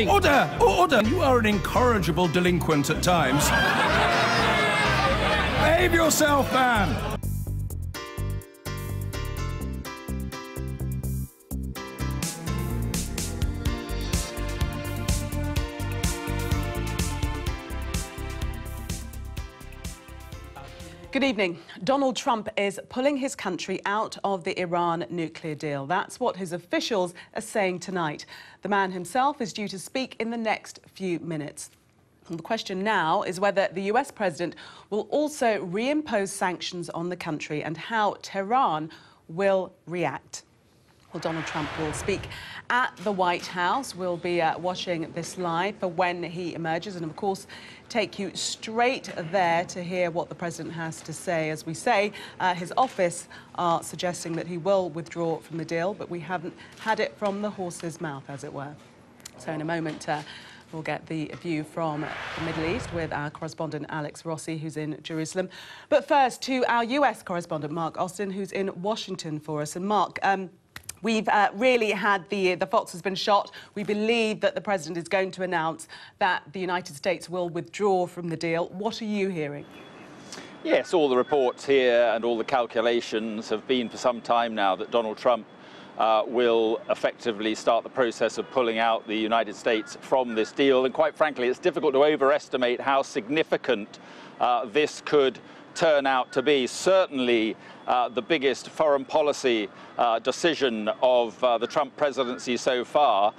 Order! Order! You are an incorrigible delinquent at times. Behave yourself, man! Good evening. Donald Trump is pulling his country out of the Iran nuclear deal. That's what his officials are saying tonight. The man himself is due to speak in the next few minutes. And the question now is whether the US president will also reimpose sanctions on the country and how Tehran will react. Well, Donald Trump will speak at the White House. We'll be watching this live for when he emerges and, of course, take you straight there to hear what the president has to say. As we say, his office are suggesting that he will withdraw from the deal, but we haven't had it from the horse's mouth, as it were. So in a moment, we'll get the view from the Middle East with our correspondent Alex Rossi, who's in Jerusalem. But first, to our US correspondent, Mark Austin, who's in Washington for us. And Mark, we've really had the fox has been shot. We believe that the president is going to announce that the United States will withdraw from the deal. What are you hearing? Yes, all the reports here and all the calculations have been for some time now that Donald Trump will effectively start the process of pulling out the United States from this deal. And quite frankly, it's difficult to overestimate how significant this could turn out to be. Certainly the biggest foreign policy decision of the Trump presidency so far.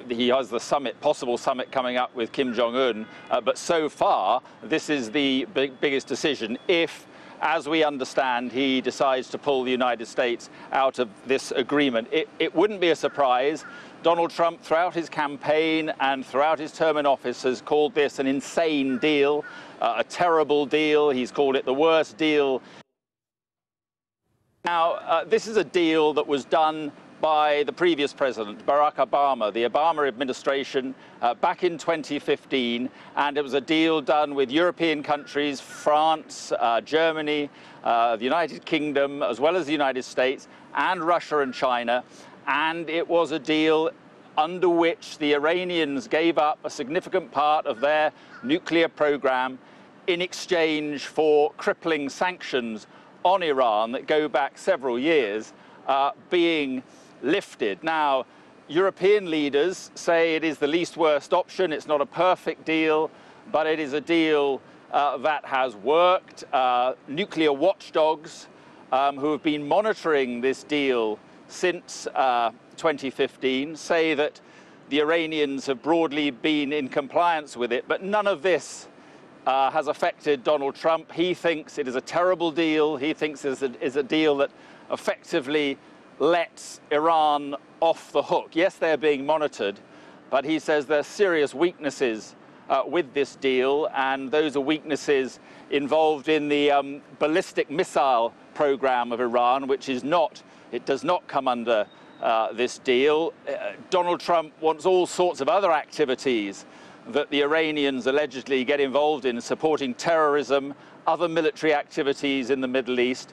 He has the possible summit coming up with Kim Jong-un, but so far this is the biggest decision. If, as we understand, he decides to pull the United States out of this agreement, it wouldn't be a surprise. Donald Trump, throughout his campaign and throughout his term in office, has called this an insane deal, a terrible deal. He's called it the worst deal. Now, this is a deal that was done by the previous president, Barack Obama, the Obama administration, back in 2015, and it was a deal done with European countries, France, Germany, the United Kingdom, as well as the United States, and Russia and China. And it was a deal under which the Iranians gave up a significant part of their nuclear program in exchange for crippling sanctions on Iran that go back several years being lifted. Now, European leaders say it is the least worst option. It's not a perfect deal, but it is a deal that has worked. Nuclear watchdogs who have been monitoring this deal since 2015 say that the Iranians have broadly been in compliance with it, but none of this has affected Donald Trump. He thinks it is a terrible deal. He thinks it is a deal that effectively lets Iran off the hook. Yes, they're being monitored, but he says there are serious weaknesses with this deal, and those are weaknesses involved in the ballistic missile program of Iran, which is not, it does not come under this deal. Donald Trump wants all sorts of other activities that the Iranians allegedly get involved in, supporting terrorism, other military activities in the Middle East.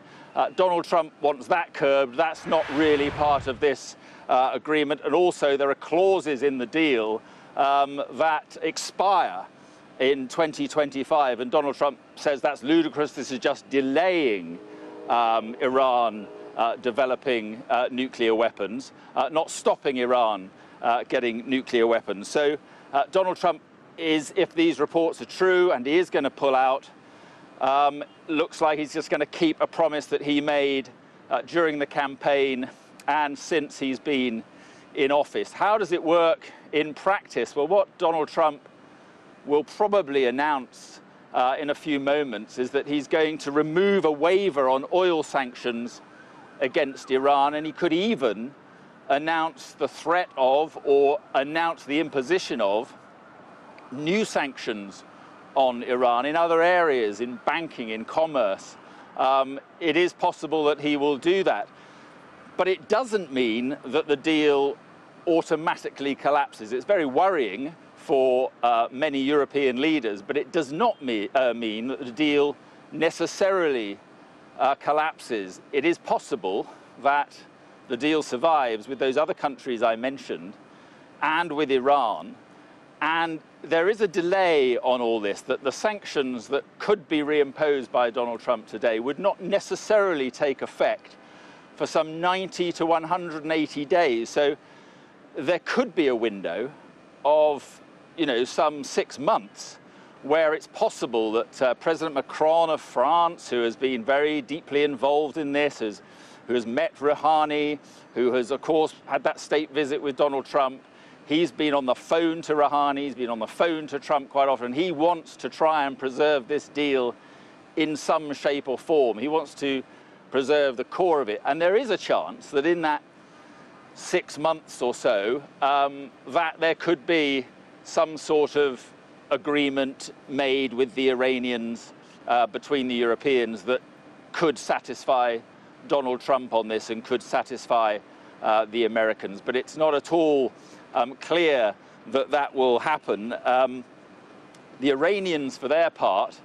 Donald Trump wants that curbed. That's not really part of this agreement. And also there are clauses in the deal that expire in 2025. And Donald Trump says that's ludicrous. This is just delaying Iran developing nuclear weapons, not stopping Iran getting nuclear weapons. So Donald Trump is, if these reports are true, and he is going to pull out, looks like he's just going to keep a promise that he made during the campaign and since he's been in office. How does it work in practice? Well, what Donald Trump will probably announce in a few moments is that he's going to remove a waiver on oil sanctions against Iran, and he could even announce the threat of or announce the imposition of new sanctions on Iran in other areas, in banking, in commerce. It is possible that he will do that. But it doesn't mean that the deal automatically collapses. It's very worrying for many European leaders, but it does not mean that the deal necessarily collapses. It is possible that the deal survives with those other countries I mentioned, and with Iran. And there is a delay on all this, that the sanctions that could be reimposed by Donald Trump today would not necessarily take effect for some 90 to 180 days. So there could be a window of, some 6 months where it's possible that President Macron of France, who has been very deeply involved in this, who has met Rouhani, who has, of course, had that state visit with Donald Trump, he's been on the phone to Rouhani, he's been on the phone to Trump quite often. He wants to try and preserve this deal in some shape or form. He wants to preserve the core of it. And there is a chance that in that 6 months or so, that there could be some sort of agreement made with the Iranians, between the Europeans, that could satisfy Donald Trump on this and could satisfy the Americans. But it's not at all clear that that will happen. The Iranians, for their part,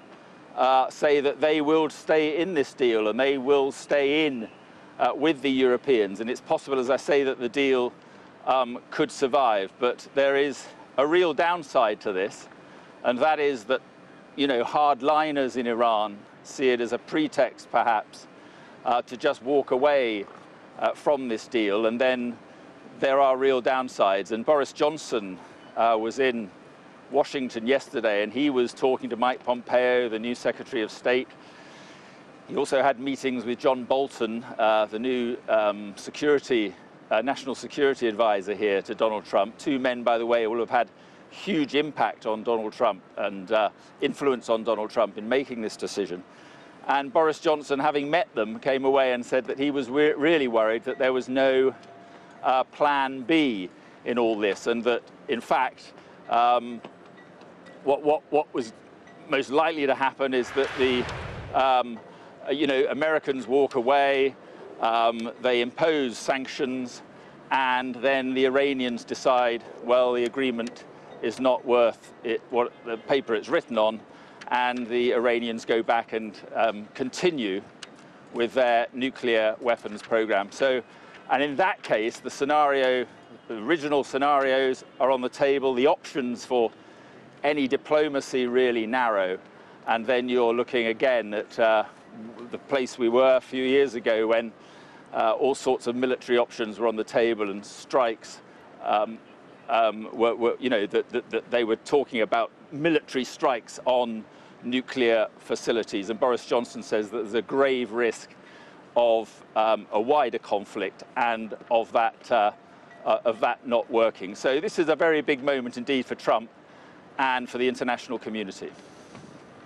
say that they will stay in this deal and they will stay in with the Europeans. And it's possible, as I say, that the deal could survive. But there is a real downside to this, and that is that, hardliners in Iran see it as a pretext, perhaps, to just walk away from this deal. And then there are real downsides. And Boris Johnson was in Washington yesterday, and he was talking to Mike Pompeo, the new Secretary of State. He also had meetings with John Bolton, the new national security advisor here to Donald Trump. Two men, by the way, will have had huge impact on Donald Trump and influence on Donald Trump in making this decision. And Boris Johnson, having met them, came away and said that he was really worried that there was no plan B in all this, and that, in fact, what was most likely to happen is that the Americans walk away, they impose sanctions, and then the Iranians decide, well, the agreement is not worth what the paper it's written on, and the Iranians go back and continue with their nuclear weapons program. So, and in that case, the original scenarios are on the table. The options for any diplomacy really narrow, and then you're looking again at the place we were a few years ago when all sorts of military options were on the table, and strikes that they were talking about military strikes on nuclear facilities. And Boris Johnson says that there's a grave risk of a wider conflict and of that not working. So this is a very big moment indeed for Trump and for the international community.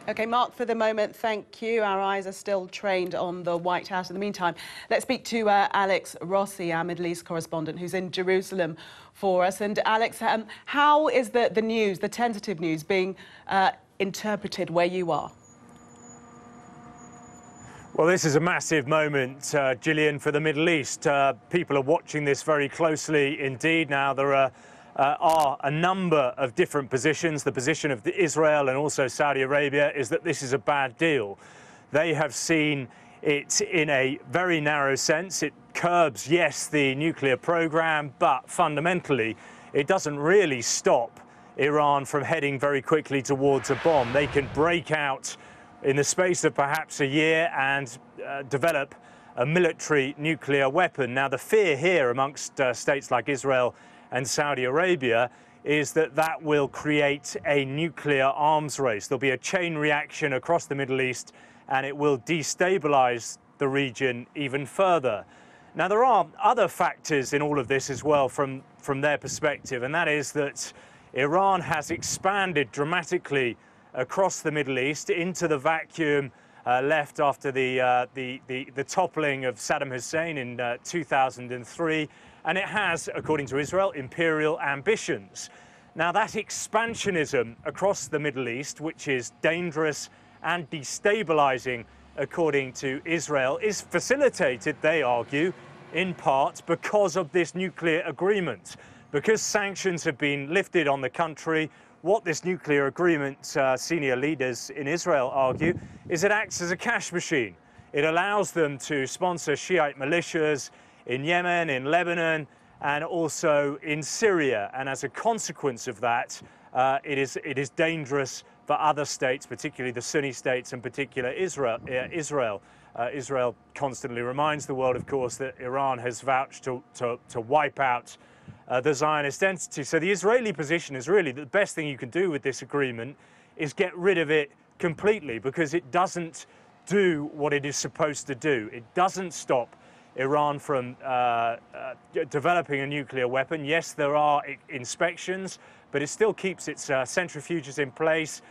OK, Mark, for the moment, thank you. Our eyes are still trained on the White House. In the meantime, let's speak to Alex Rossi, our Middle East correspondent, who's in Jerusalem for us. And Alex, how is the news, the tentative news, being interpreted where you are? Well, this is a massive moment, Gillian, for the Middle East. People are watching this very closely indeed. Now, there are a number of different positions. The position of Israel and also Saudi Arabia is that this is a bad deal. They have seen it in a very narrow sense. It curbs, yes, the nuclear program, but fundamentally, it doesn't really stop Iran from heading very quickly towards a bomb. They can break out in the space of perhaps a year and develop a military nuclear weapon. Now, the fear here amongst states like Israel and Saudi Arabia is that that will create a nuclear arms race. There'll be a chain reaction across the Middle East, and it will destabilize the region even further. Now, there are other factors in all of this as well from their perspective, and that is that Iran has expanded dramatically across the Middle East into the vacuum left after the toppling of Saddam Hussein in 2003. And it has, according to Israel, imperial ambitions. Now, that expansionism across the Middle East, which is dangerous and destabilizing, according to Israel, is facilitated, they argue, in part because of this nuclear agreement. Because sanctions have been lifted on the country, what this nuclear agreement, senior leaders in Israel argue, is it acts as a cash machine. It allows them to sponsor Shiite militias in Yemen, in Lebanon, and also in Syria. And as a consequence of that, it is dangerous for other states, particularly the Sunni states, and particular Israel. Israel constantly reminds the world, of course, that Iran has vouched to wipe out the Zionist entity. So the Israeli position is really that the best thing you can do with this agreement is get rid of it completely, because it doesn't do what it is supposed to do. It doesn't stop Iran from developing a nuclear weapon. Yes, there are inspections, but it still keeps its centrifuges in place.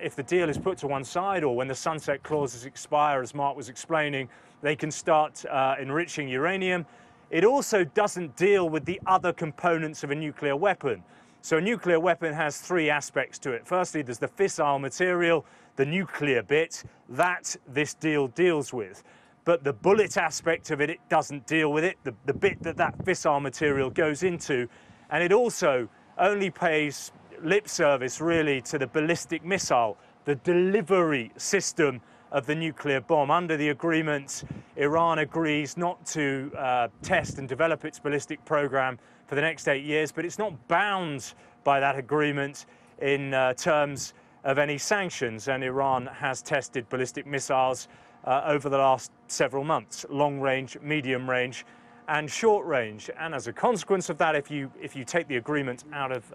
If the deal is put to one side, or when the sunset clauses expire, as Mark was explaining, they can start enriching uranium. It also doesn't deal with the other components of a nuclear weapon. So a nuclear weapon has three aspects to it. Firstly, there's the fissile material, the nuclear bit, that this deal deals with. But the bullet aspect of it, it doesn't deal with it, the bit that fissile material goes into. And it also only pays lip service, really, to the ballistic missile, the delivery system of the nuclear bomb. Under the agreement, Iran agrees not to test and develop its ballistic program for the next 8 years, but it's not bound by that agreement in terms of any sanctions. And Iran has tested ballistic missiles over the last several months, long range, medium range, and short range. And as a consequence of that, if you take the agreement out of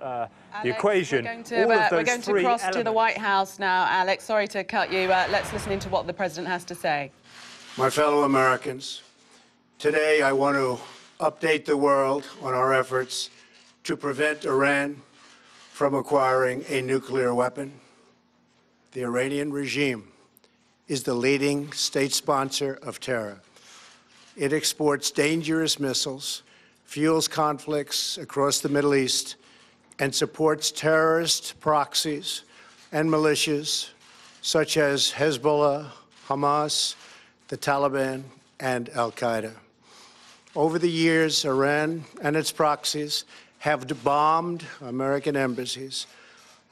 the equation, we're going to cross to the White House now. Alex, sorry to cut you. Let's listen into what the president has to say. My fellow Americans, today I want to update the world on our efforts to prevent Iran from acquiring a nuclear weapon. The Iranian regime is the leading state sponsor of terror. It exports dangerous missiles, fuels conflicts across the Middle East, and supports terrorist proxies and militias such as Hezbollah, Hamas, the Taliban, and Al-Qaeda. Over the years, Iran and its proxies have bombed American embassies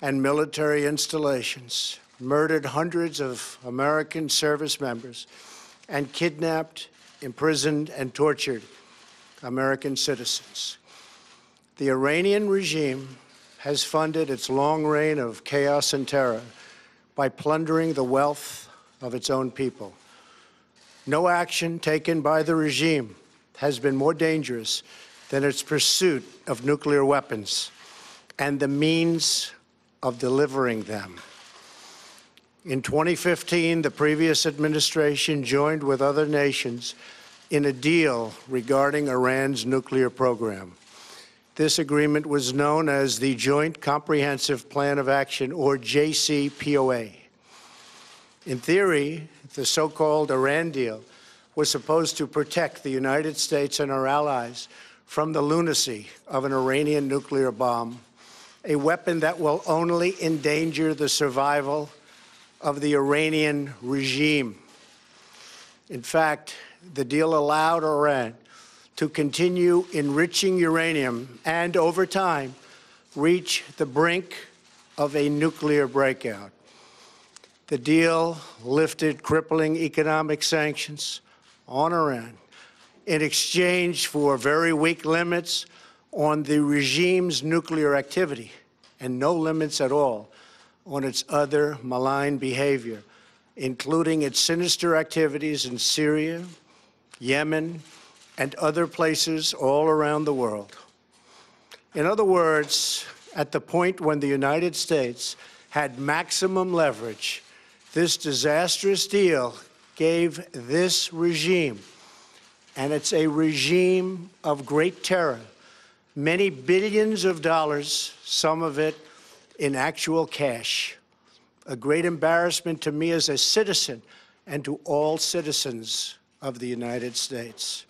and military installations, murdered hundreds of American service members, and kidnapped, imprisoned, and tortured American citizens. The Iranian regime has funded its long reign of chaos and terror by plundering the wealth of its own people. No action taken by the regime has been more dangerous than its pursuit of nuclear weapons and the means of delivering them. In 2015, the previous administration joined with other nations in a deal regarding Iran's nuclear program. This agreement was known as the Joint Comprehensive Plan of Action, or JCPOA. In theory, the so-called Iran deal was supposed to protect the United States and our allies from the lunacy of an Iranian nuclear bomb, a weapon that will only endanger the survival of the Iranian regime. In fact, the deal allowed Iran to continue enriching uranium and, over time, reach the brink of a nuclear breakout. The deal lifted crippling economic sanctions on Iran in exchange for very weak limits on the regime's nuclear activity and no limits at all on its other malign behavior, including its sinister activities in Syria, Yemen, and other places all around the world. In other words, at the point when the United States had maximum leverage, this disastrous deal gave this regime, and it's a regime of great terror, many billions of dollars, some of it in actual cash. A great embarrassment to me as a citizen and to all citizens of the United States.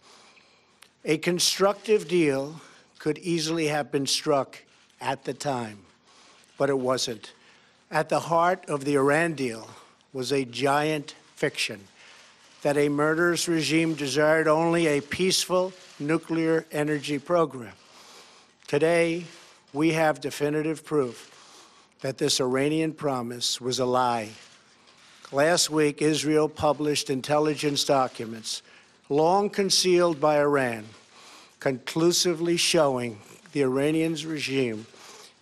A constructive deal could easily have been struck at the time, but it wasn't. At the heart of the Iran deal was a giant fiction that a murderous regime desired only a peaceful nuclear energy program. Today, we have definitive proof that this Iranian promise was a lie. Last week, Israel published intelligence documents, long concealed by Iran, conclusively showing the Iranian regime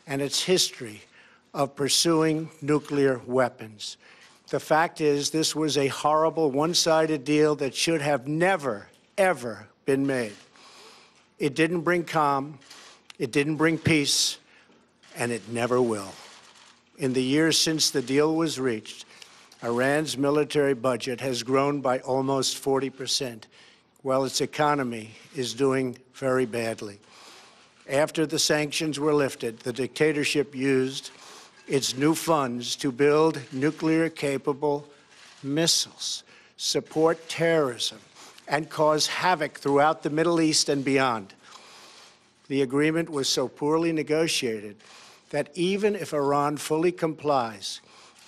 and its history of pursuing nuclear weapons. The fact is, this was a horrible, one-sided deal that should have never, ever been made. It didn't bring calm, it didn't bring peace, and it never will. In the years since the deal was reached, Iran's military budget has grown by almost 40%, while its economy is doing very badly. After the sanctions were lifted, the dictatorship used its new funds to build nuclear-capable missiles, support terrorism, and cause havoc throughout the Middle East and beyond. The agreement was so poorly negotiated that even if Iran fully complies,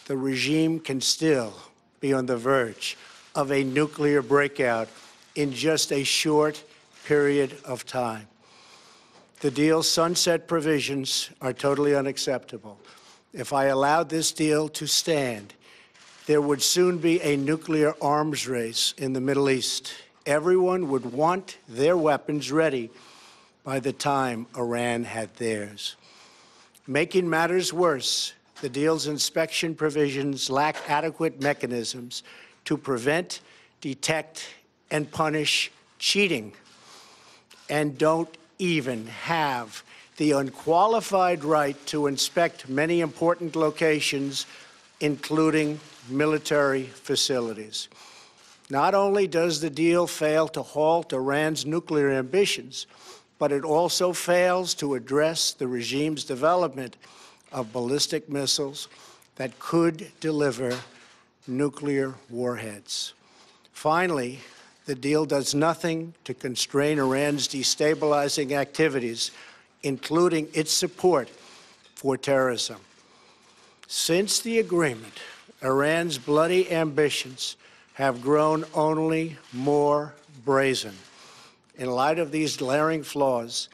the regime can still be on the verge of a nuclear breakout in just a short period of time. The deal's sunset provisions are totally unacceptable. If I allowed this deal to stand, there would soon be a nuclear arms race in the Middle East. Everyone would want their weapons ready by the time Iran had theirs. Making matters worse, the deal's inspection provisions lack adequate mechanisms to prevent, detect, and punish cheating, and don't even have the unqualified right to inspect many important locations, including military facilities. Not only does the deal fail to halt Iran's nuclear ambitions, but it also fails to address the regime's development of ballistic missiles that could deliver nuclear warheads. Finally, the deal does nothing to constrain Iran's destabilizing activities, including its support for terrorism. Since the agreement, Iran's bloody ambitions have grown only more brazen. In light of these glaring flaws,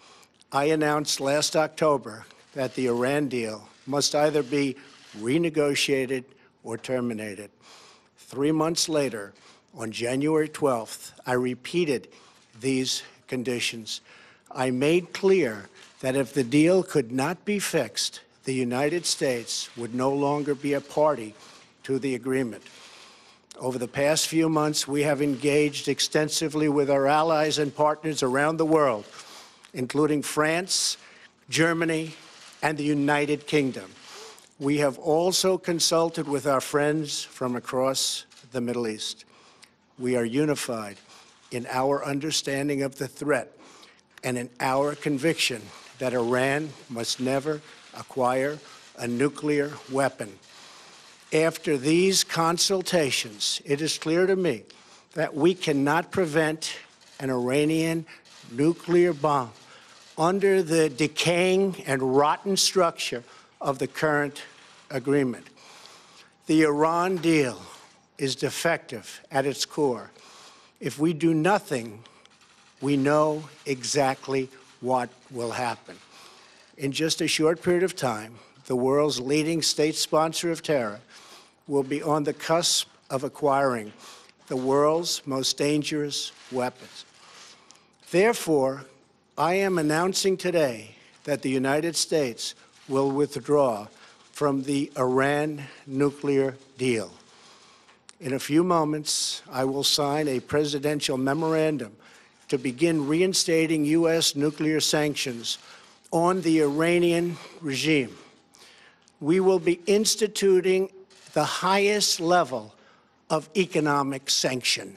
I announced last October that the Iran deal must either be renegotiated or terminated. 3 months later, on January 12th, I repeated these conditions. I made clear that if the deal could not be fixed, the United States would no longer be a party to the agreement. Over the past few months, we have engaged extensively with our allies and partners around the world, including France, Germany, and the United Kingdom. We have also consulted with our friends from across the Middle East. We are unified in our understanding of the threat and in our conviction that Iran must never acquire a nuclear weapon. After these consultations, it is clear to me that we cannot prevent an Iranian nuclear bomb under the decaying and rotten structure of the current agreement. The Iran deal is defective at its core. If we do nothing, we know exactly what will happen. In just a short period of time, the world's leading state sponsor of terror will be on the cusp of acquiring the world's most dangerous weapons. Therefore, I am announcing today that the United States will withdraw from the Iran nuclear deal. In a few moments, I will sign a presidential memorandum to begin reinstating U.S. nuclear sanctions on the Iranian regime. We will be instituting the highest level of economic sanction.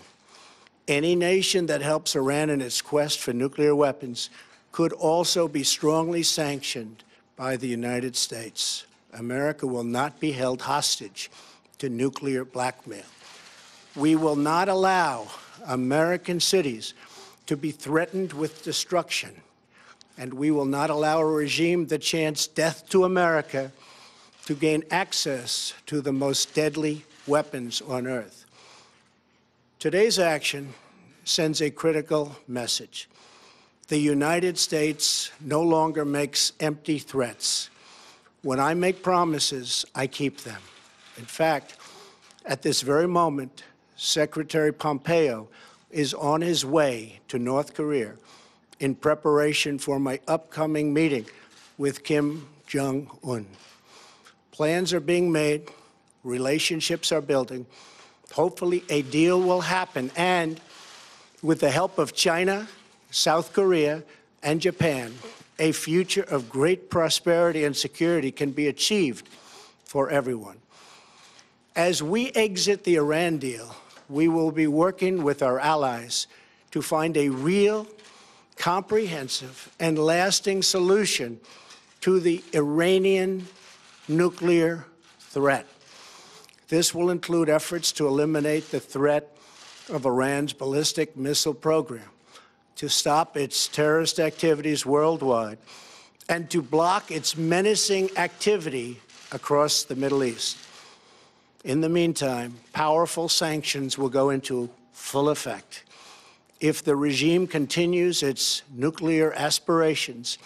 Any nation that helps Iran in its quest for nuclear weapons could also be strongly sanctioned by the United States. America will not be held hostage to nuclear blackmail. We will not allow American cities to be threatened with destruction, and we will not allow a regime that chants death to America to gain access to the most deadly weapons on earth. Today's action sends a critical message. The United States no longer makes empty threats. When I make promises, I keep them. In fact, at this very moment, Secretary Pompeo is on his way to North Korea in preparation for my upcoming meeting with Kim Jong-un. Plans are being made, relationships are building. Hopefully a deal will happen, and with the help of China, South Korea, and Japan, a future of great prosperity and security can be achieved for everyone. As we exit the Iran deal, we will be working with our allies to find a real, comprehensive, and lasting solution to the Iranian nuclear threat. This will include efforts to eliminate the threat of Iran's ballistic missile program, to stop its terrorist activities worldwide, and to block its menacing activity across the Middle East. In the meantime, powerful sanctions will go into full effect. If the regime continues its nuclear aspirations,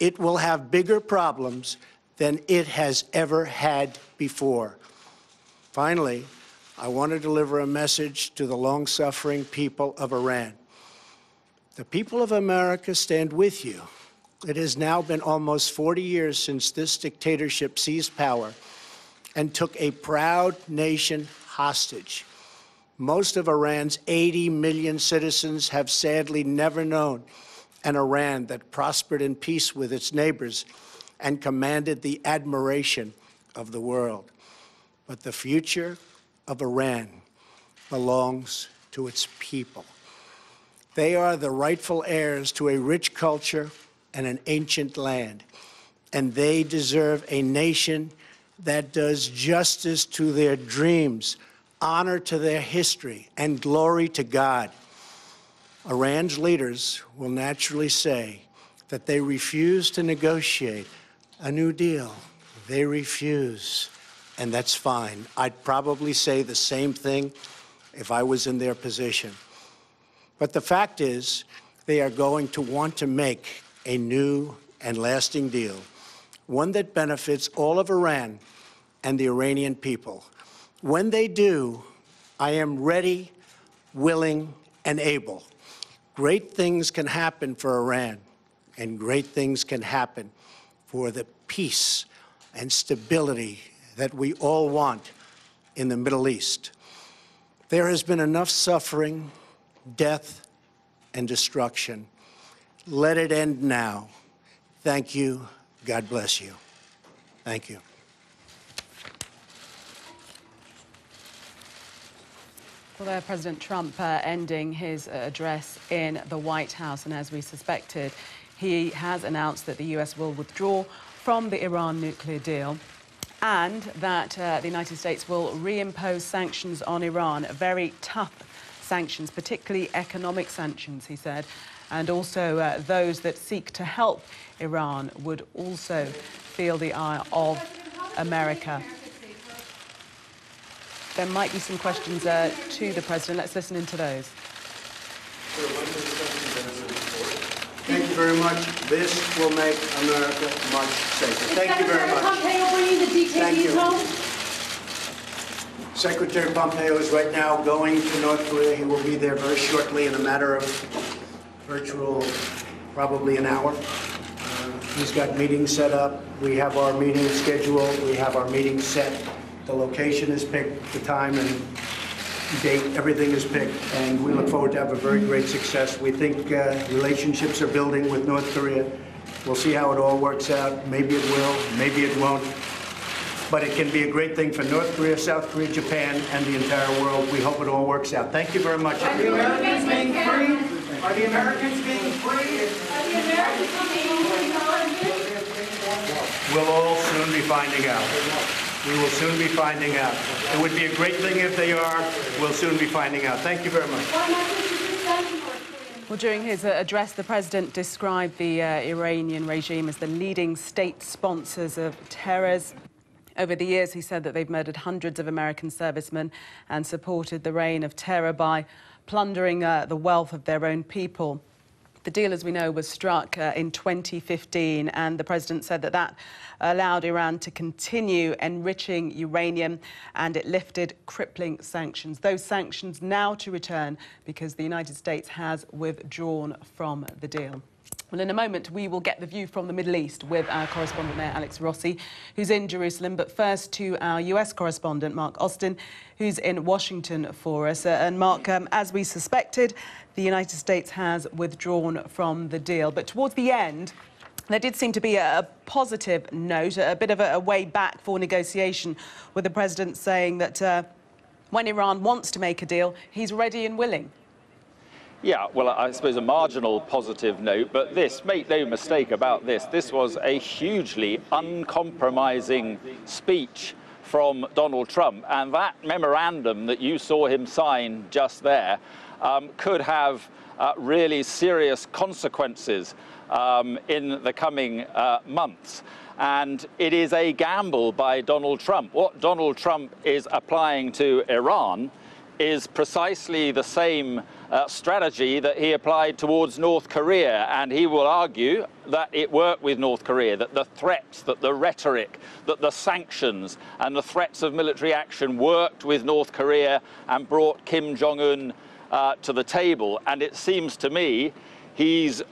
it will have bigger problems than it has ever had before. Finally, I want to deliver a message to the long-suffering people of Iran. The people of America stand with you. It has now been almost 40 years since this dictatorship seized power and took a proud nation hostage. Most of Iran's 80 million citizens have sadly never known an Iran that prospered in peace with its neighbors and commanded the admiration of the world. But the future of Iran belongs to its people. They are the rightful heirs to a rich culture and an ancient land, and they deserve a nation that does justice to their dreams, honor to their history, and glory to God. Iran's leaders will naturally say that they refuse to negotiate a new deal. They refuse, and that's fine. I'd probably say the same thing if I was in their position. But the fact is, they are going to want to make a new and lasting deal, one that benefits all of Iran and the Iranian people. When they do, I am ready, willing, and able. Great things can happen for Iran, and great things can happen for the peace and stability that we all want in the Middle East. There has been enough suffering, death, and destruction. Let it end now. Thank you. God bless you. Thank you. Well, there, President Trump ending his address in the White House, and as we suspected, he has announced that the US will withdraw from the Iran nuclear deal and that the United States will reimpose sanctions on Iran, very tough sanctions, particularly economic sanctions, he said, and also those that seek to help Iran would also feel the ire of America. There might be some questions to the President. Let's listen into those. Thank you very much. This will make America much safer. Thank you very much. Pompeo bringing the detainees home? Secretary Pompeo is right now going to North Korea. He will be there very shortly in a matter of virtual, probably an hour. He's got meetings set up. We have our meeting scheduled. We have our meeting set. The location is picked, the time and date, everything is picked, and we look forward to have a very great success. We think relationships are building with North Korea. We'll see how it all works out. Maybe it will, maybe it won't. But it can be a great thing for North Korea, South Korea, Japan, and the entire world. We hope it all works out. Thank you very much. Are the Americans being free? Are the Americans being free? Are the Americans being free? We'll all soon be finding out. We will soon be finding out. It would be a great thing if they are. We'll soon be finding out. Thank you very much. Well, during his address, the president described the Iranian regime as the leading state sponsors of terrorists. Over the years, he said that they've murdered hundreds of American servicemen and supported the reign of terror by plundering the wealth of their own people. The deal, as we know, was struck in 2015, and the president said that that allowed Iran to continue enriching uranium, and it lifted crippling sanctions. Those sanctions now to return because the United States has withdrawn from the deal. Well, in a moment, we will get the view from the Middle East with our correspondent there, Alex Rossi, who's in Jerusalem. But first to our US correspondent, Mark Austin, who's in Washington for us. And Mark, as we suspected, the United States has withdrawn from the deal. But towards the end, there did seem to be a positive note, a bit of a way back for negotiation, with the president saying that when Iran wants to make a deal, he's ready and willing. Yeah, well, I suppose a marginal positive note, but this, make no mistake about this, this was a hugely uncompromising speech from Donald Trump, and that memorandum that you saw him sign just there could have really serious consequences in the coming months. And it is a gamble by Donald Trump. What Donald Trump is applying to Iran is precisely the same strategy that he applied towards North Korea, and he will argue that it worked with North Korea, that the threats, that the rhetoric, that the sanctions and the threats of military action worked with North Korea and brought Kim Jong-un to the table. And it seems to me he's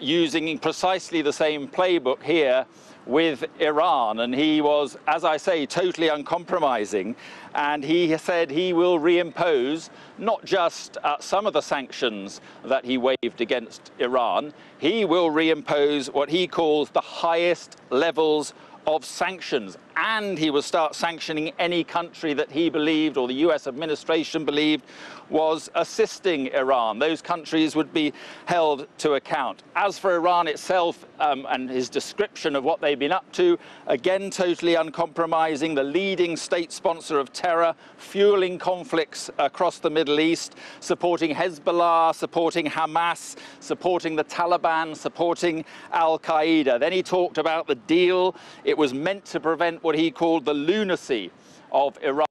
using precisely the same playbook here with Iran, and he was, as I say, totally uncompromising, and he said he will reimpose not just some of the sanctions that he waived against Iran, he will reimpose what he calls the highest levels of sanctions, and he will start sanctioning any country that he believed, or the US administration believed, was assisting Iran. Those countries would be held to account. As for Iran itself and his description of what they've been up to, again, totally uncompromising, the leading state sponsor of terror, fueling conflicts across the Middle East, supporting Hezbollah, supporting Hamas, supporting the Taliban, supporting Al-Qaeda. Then he talked about the deal. It was meant to prevent what he called the lunacy of Iran.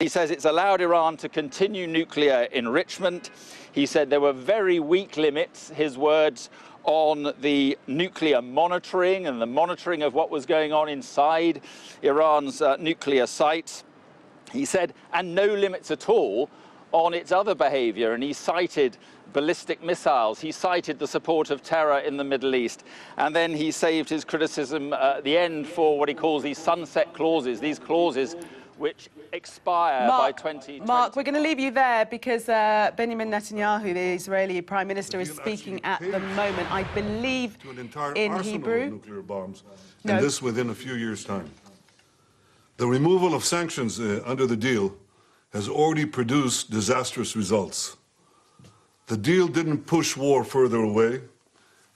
He says it's allowed Iran to continue nuclear enrichment. He said there were very weak limits, his words, on the nuclear monitoring and the monitoring of what was going on inside Iran's nuclear sites. He said, and no limits at all on its other behavior. And he cited ballistic missiles. He cited the support of terror in the Middle East. And then he saved his criticism at the end for what he calls these sunset clauses, these clauses which expire by 2020. Mark, we're going to leave you there because Benjamin Netanyahu, the Israeli Prime Minister, is speaking at the moment, I believe, to an entire in arsenal Hebrew. of nuclear bombs, and this within a few years' time. The removal of sanctions under the deal has already produced disastrous results. The deal didn't push war further away,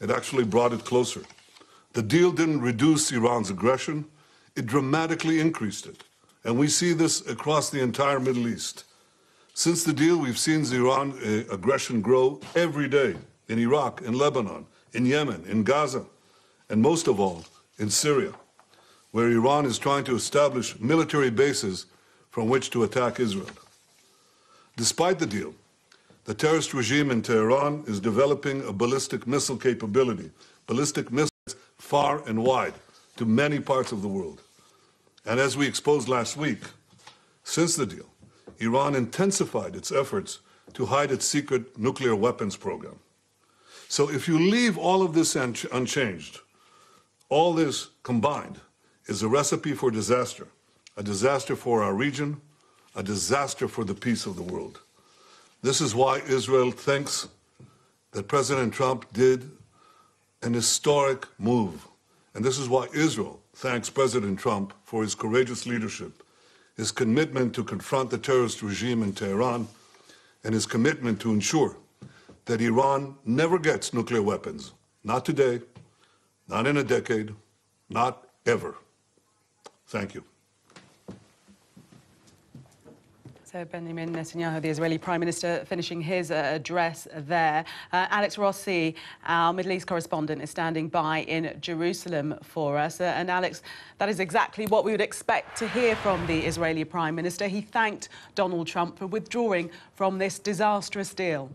it actually brought it closer. The deal didn't reduce Iran's aggression, it dramatically increased it. And we see this across the entire Middle East. Since the deal, we've seen the Iran aggression grow every day in Iraq, in Lebanon, in Yemen, in Gaza, and most of all, in Syria, where Iran is trying to establish military bases from which to attack Israel. Despite the deal, the terrorist regime in Tehran is developing a ballistic missile capability, ballistic missiles far and wide to many parts of the world. And as we exposed last week, since the deal, Iran intensified its efforts to hide its secret nuclear weapons program. So if you leave all of this unchanged, all this combined is a recipe for disaster, a disaster for our region, a disaster for the peace of the world. This is why Israel thinks that President Trump did an historic move. And this is why Israel thanks President Trump for his courageous leadership, his commitment to confront the terrorist regime in Tehran, and his commitment to ensure that Iran never gets nuclear weapons. Not today, not in a decade, not ever. Thank you. So Benjamin Netanyahu, the Israeli Prime Minister, finishing his address there. Alex Rossi, our Middle East correspondent, is standing by in Jerusalem for us. And Alex, that is exactly what we would expect to hear from the Israeli Prime Minister. He thanked Donald Trump for withdrawing from this disastrous deal.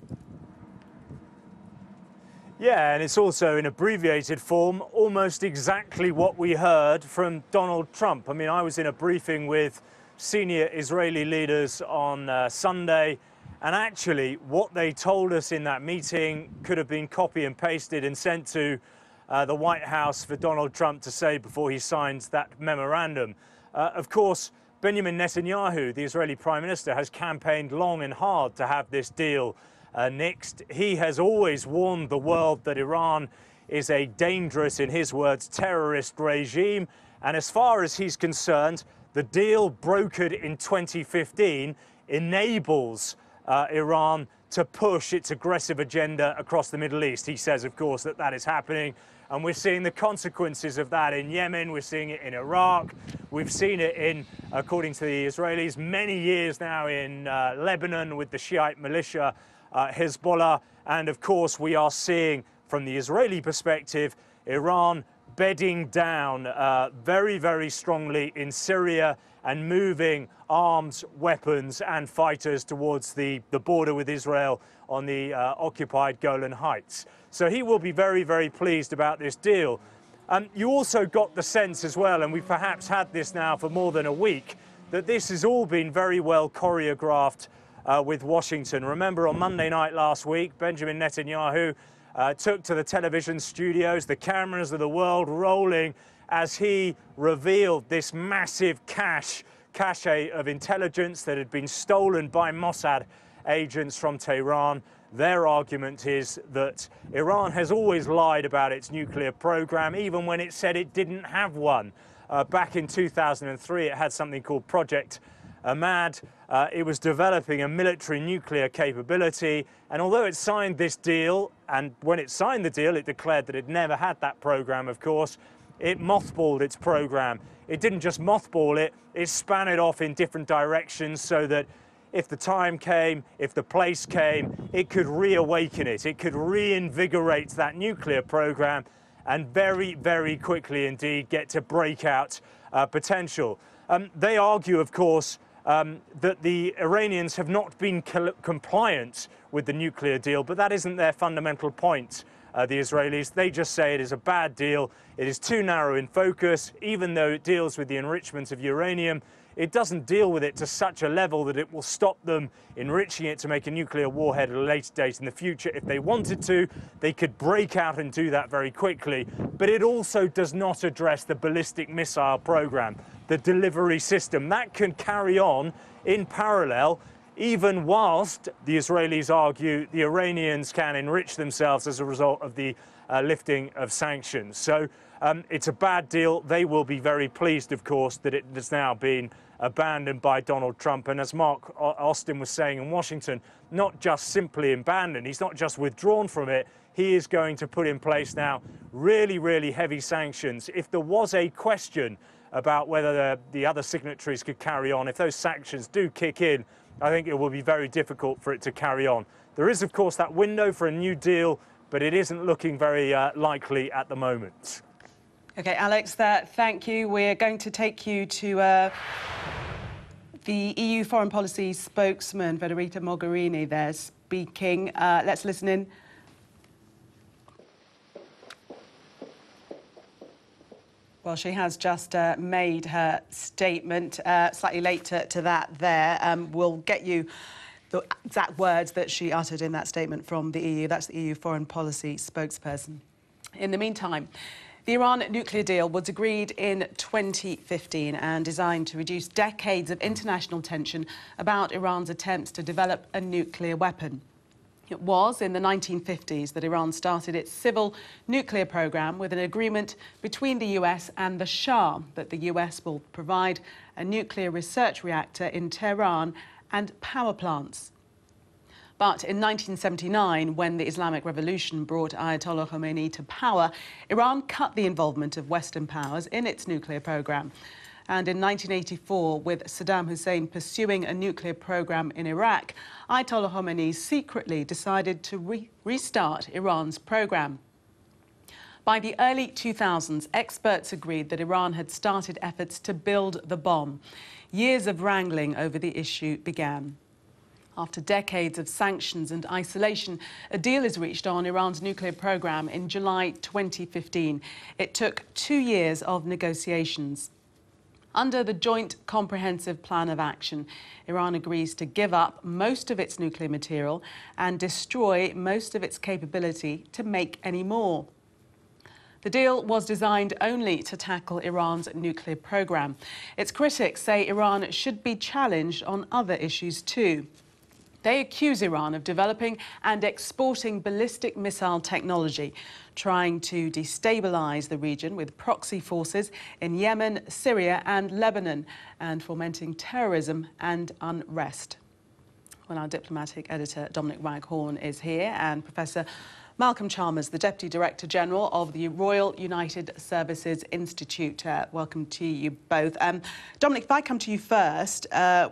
Yeah, and it's also in abbreviated form almost exactly what we heard from Donald Trump. I mean, I was in a briefing with senior Israeli leaders on Sunday, and actually what they told us in that meeting could have been copy and pasted and sent to the White House for Donald Trump to say before he signs that memorandum. Of course, Benjamin Netanyahu, the Israeli Prime Minister, has campaigned long and hard to have this deal nixed. He has always warned the world that Iran is a dangerous, in his words, terrorist regime. And as far as he's concerned, the deal brokered in 2015 enables Iran to push its aggressive agenda across the Middle East. He says, of course, that that is happening. And we're seeing the consequences of that in Yemen. We're seeing it in Iraq. We've seen it in, according to the Israelis, many years now in Lebanon with the Shiite militia Hezbollah. And of course, we are seeing, from the Israeli perspective, Iran bedding down very, very strongly in Syria and moving arms, weapons and fighters towards the border with Israel on the occupied Golan Heights. So he will be very, very pleased about this deal. You also got the sense as well, and we've perhaps had this now for more than a week, that this has all been very well choreographed with Washington. Remember, on Monday night last week, Benjamin Netanyahu took to the television studios, the cameras of the world rolling, as he revealed this massive cache of intelligence that had been stolen by Mossad agents from Tehran. Their argument is that Iran has always lied about its nuclear program, even when it said it didn't have one. Back in 2003, it had something called Project Ahmad. It was developing a military nuclear capability, and although it signed this deal, and when it signed the deal, it declared that it never had that program, of course, it mothballed its program. It didn't just mothball it, it span it off in different directions so that if the time came, if the place came, it could reawaken it. It could reinvigorate that nuclear program and very, very quickly indeed get to breakout potential. They argue, of course, that the Iranians have not been compliant with the nuclear deal, but that isn't their fundamental point. The Israelis, they just say it is a bad deal. It is too narrow in focus. Even though it deals with the enrichment of uranium, it doesn't deal with it to such a level that it will stop them enriching it to make a nuclear warhead at a later date in the future. If they wanted to, they could break out and do that very quickly. But it also does not address the ballistic missile program, the delivery system. That can carry on in parallel, even whilst the Israelis argue the Iranians can enrich themselves as a result of the lifting of sanctions. So it's a bad deal. They will be very pleased, of course, that it has now been abandoned by Donald Trump. And as Mark Austin was saying in Washington, not just simply abandoned. He's not just withdrawn from it. He is going to put in place now really, really heavy sanctions. If there was a question about whether the other signatories could carry on, if those sanctions do kick in, I think it will be very difficult for it to carry on. There is, of course, that window for a new deal, but it isn't looking very likely at the moment. OK, Alex, thank you. We're going to take you to the EU foreign policy spokesman, Federica Mogherini, there speaking. Let's listen in. Well, she has just made her statement, slightly late to that there. We'll get you the exact words that she uttered in that statement from the EU. That's the EU foreign policy spokesperson. In the meantime, the Iran nuclear deal was agreed in 2015 and designed to reduce decades of international tension about Iran's attempts to develop a nuclear weapon. It was in the 1950s that Iran started its civil nuclear program with an agreement between the US and the Shah that the US will provide a nuclear research reactor in Tehran and power plants. But in 1979, when the Islamic Revolution brought Ayatollah Khomeini to power, Iran cut the involvement of Western powers in its nuclear program. And in 1984, with Saddam Hussein pursuing a nuclear program in Iraq, Ayatollah Khomeini secretly decided to restart Iran's program. By the early 2000s, experts agreed that Iran had started efforts to build the bomb. Years of wrangling over the issue began. After decades of sanctions and isolation, a deal is reached on Iran's nuclear program in July 2015. It took 2 years of negotiations. Under the Joint Comprehensive Plan of Action, Iran agrees to give up most of its nuclear material and destroy most of its capability to make any more. The deal was designed only to tackle Iran's nuclear program. Its critics say Iran should be challenged on other issues too. They accuse Iran of developing and exporting ballistic missile technology, trying to destabilise the region with proxy forces in Yemen, Syria and Lebanon, and fomenting terrorism and unrest. Well, our diplomatic editor, Dominic Waghorn, is here, and Professor Malcolm Chalmers, the Deputy Director General of the Royal United Services Institute. Welcome to you both. Dominic, if I come to you first,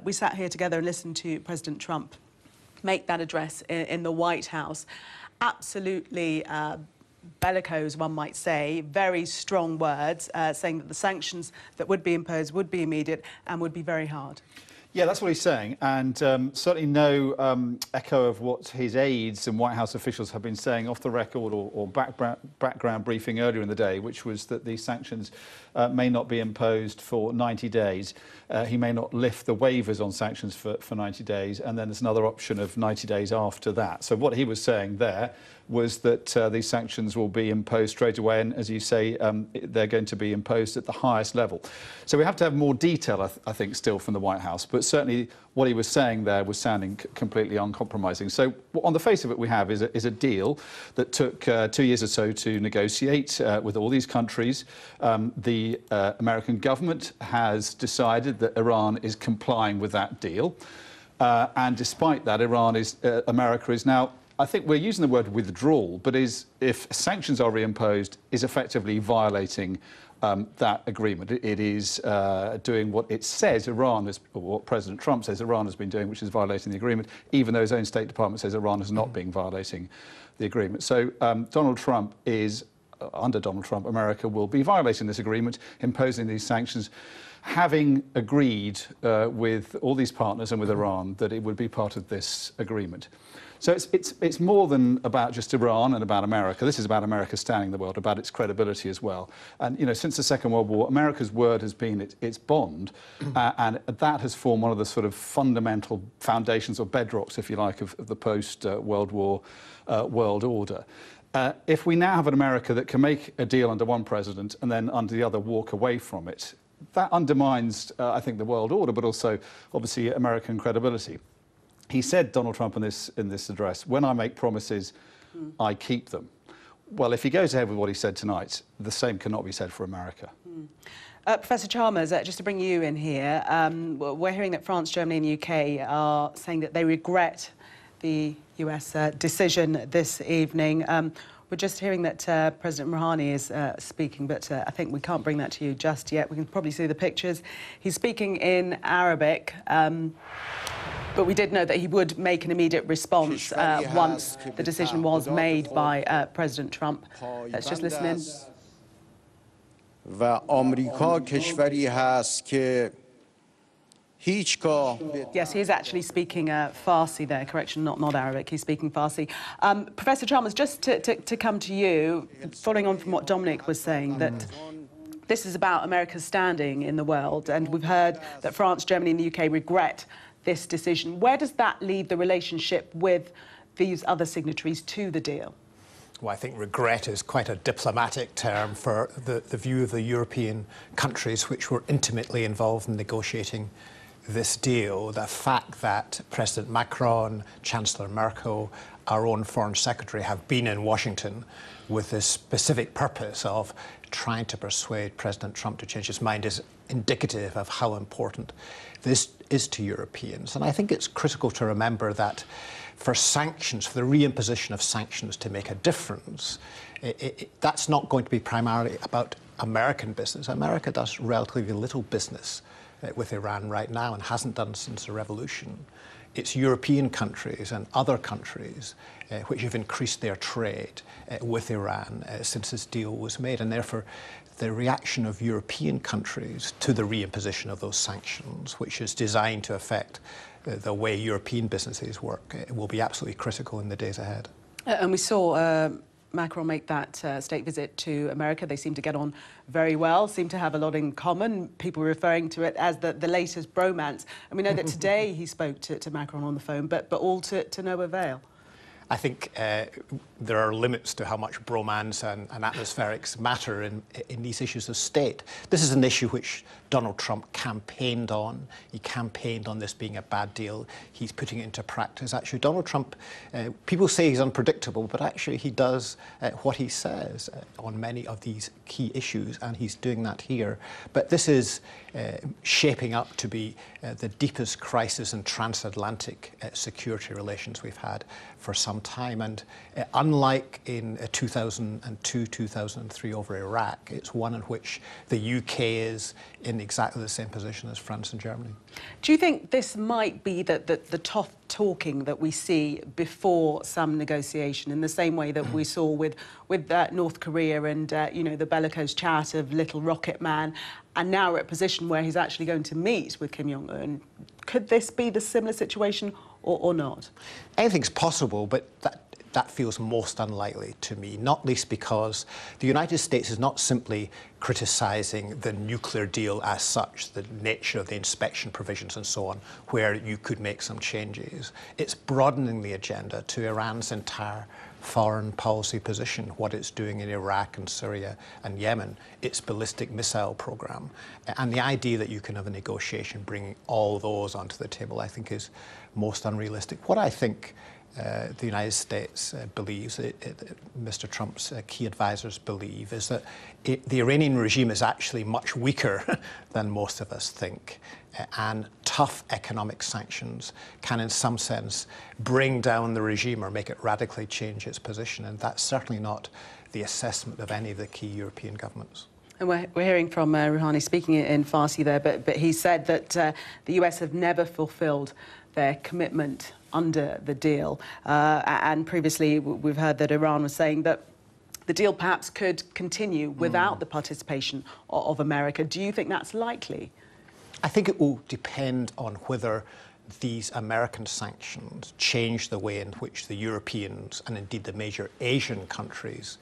we sat here together and listened to President Trump make that address in the White House. Absolutely bellicose, one might say, very strong words, saying that the sanctions that would be imposed would be immediate and would be very hard. Yeah, that's what he's saying, and certainly no echo of what his aides and White House officials have been saying off the record or background briefing earlier in the day, which was that these sanctions may not be imposed for 90 days. He may not lift the waivers on sanctions for 90 days, and then there's another option of 90 days after that. So what he was saying there was that these sanctions will be imposed straight away, and as you say, they're going to be imposed at the highest level. So we have to have more detail, I think, still from the White House, but certainly what he was saying there was sounding completely uncompromising. So on the face of it, we have is a deal that took 2 years or so to negotiate with all these countries. The American government has decided that Iran is complying with that deal, and despite that, America is now, I think we're using the word withdrawal, but if sanctions are reimposed, is effectively violating that agreement. It is doing what it says Iran is, or what President Trump says Iran has been doing, which is violating the agreement, even though his own State Department says Iran has not been violating the agreement. So Donald Trump is, under Donald Trump, America will be violating this agreement, imposing these sanctions, having agreed with all these partners and with Iran that it would be part of this agreement. So it's more than about just Iran and about America. This is about America standing in the world, about its credibility as well. And, you know, since the Second World War, America's word has been its bond, and that has formed one of the sort of fundamental foundations or bedrocks, if you like, of the post-World War world order. If we now have an America that can make a deal under one president and then under the other walk away from it, that undermines, I think, the world order, but also, obviously, American credibility. He said, Donald Trump, in this address, when I make promises, I keep them. Well, if he goes ahead with what he said tonight, the same cannot be said for America. Professor Chalmers, just to bring you in here, we're hearing that France, Germany and the UK are saying that they regret the US decision this evening. We're just hearing that President Rouhani is speaking, but I think we can't bring that to you just yet. We can probably see the pictures. He's speaking in Arabic. But we did know that he would make an immediate response once the decision was made by President Trump. Let's just listen in. Yes, he is actually speaking Farsi there. Correction, not Arabic. He's speaking Farsi. Professor Chalmers, just to come to you, following on from what Dominic was saying, that this is about America's standing in the world, and we've heard that France, Germany and the UK regret this decision. Where does that leave the relationship with these other signatories to the deal? Well, I think regret is quite a diplomatic term for the view of the European countries which were intimately involved in negotiating this deal. The fact that President Macron, Chancellor Merkel, our own Foreign Secretary have been in Washington with the specific purpose of trying to persuade President Trump to change his mind is indicative of how important this is to Europeans. And I think it's critical to remember that for sanctions, for the reimposition of sanctions to make a difference, that's not going to be primarily about American business. America does relatively little business with Iran right now and hasn't done since the revolution. It's European countries and other countries which have increased their trade with Iran since this deal was made, and therefore the reaction of European countries to the reimposition of those sanctions, which is designed to affect the way European businesses work will be absolutely critical in the days ahead. And we saw Macron make that state visit to America. They seem to get on very well, seem to have a lot in common. People referring to it as the latest bromance. And we know that today he spoke to Macron on the phone, but all to no avail. I think there are limits to how much bromance and atmospherics matter in these issues of state. This is an issue which Donald Trump campaigned on. He campaigned on this being a bad deal. He's putting it into practice. Actually, Donald Trump, people say he's unpredictable, but actually he does what he says on many of these key issues, and he's doing that here. But this is shaping up to be the deepest crisis in transatlantic security relations we've had for some time. And unlike in 2002, 2003 over Iraq, it's one in which the UK is in exactly the same position as France and Germany. Do you think this might be the tough talking that we see before some negotiation, in the same way that we saw with North Korea and you know, the bellicose chat of Little Rocket Man, and now we're at a position where he's actually going to meet with Kim Jong-un? Could this be the similar situation or not? Anything's possible, but that feels most unlikely to me, not least because the United States is not simply criticising the nuclear deal as such, the nature of the inspection provisions and so on, where you could make some changes. It's broadening the agenda to Iran's entire foreign policy position, what it's doing in Iraq and Syria and Yemen, its ballistic missile program. And the idea that you can have a negotiation bringing all those onto the table, I think, is most unrealistic. What I think the United States believes, Mr. Trump's key advisors believe, is that the Iranian regime is actually much weaker than most of us think. And tough economic sanctions can, in some sense, bring down the regime or make it radically change its position. And that's certainly not the assessment of any of the key European governments. And we're hearing from Rouhani speaking in Farsi there, but he said that the US have never fulfilled their commitment under the deal. And previously, we've heard that Iran was saying that the deal perhaps could continue without the participation of America. Do you think that's likely? I think it will depend on whether these American sanctions change the way in which the Europeans and indeed the major Asian countries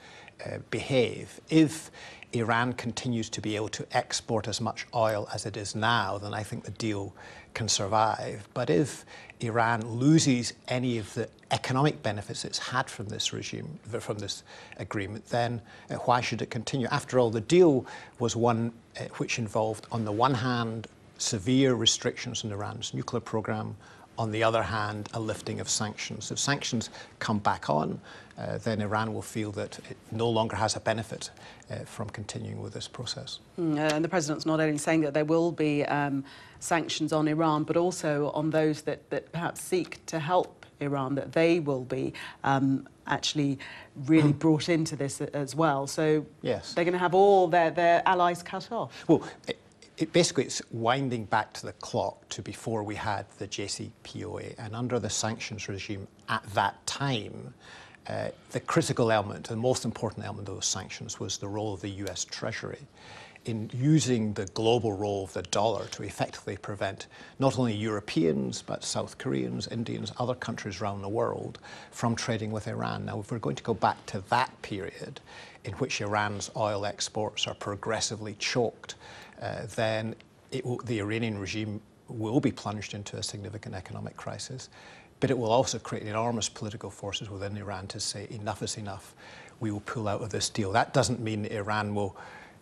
behave. If Iran continues to be able to export as much oil as it is now, then I think the deal can survive. But if Iran loses any of the economic benefits it's had from this regime, from this agreement, then why should it continue? After all, the deal was one which involved, on the one hand, severe restrictions on Iran's nuclear program, on the other hand, a lifting of sanctions. If sanctions come back on, then Iran will feel that it no longer has a benefit from continuing with this process. And the President's not only saying that there will be sanctions on Iran, but also on those that perhaps seek to help Iran, that they will be actually really brought into this as well. So yes, they're going to have all their allies cut off. Well, basically, it's winding back to the clock to before we had the JCPOA, and under the sanctions regime at that time, the critical element, the most important element of those sanctions, was the role of the US Treasury in using the global role of the dollar to effectively prevent not only Europeans, but South Koreans, Indians, other countries around the world from trading with Iran. Now, if we're going to go back to that period in which Iran's oil exports are progressively choked, then the Iranian regime will be plunged into a significant economic crisis. But it will also create enormous political forces within Iran to say, enough is enough, we will pull out of this deal. That doesn't mean that Iran will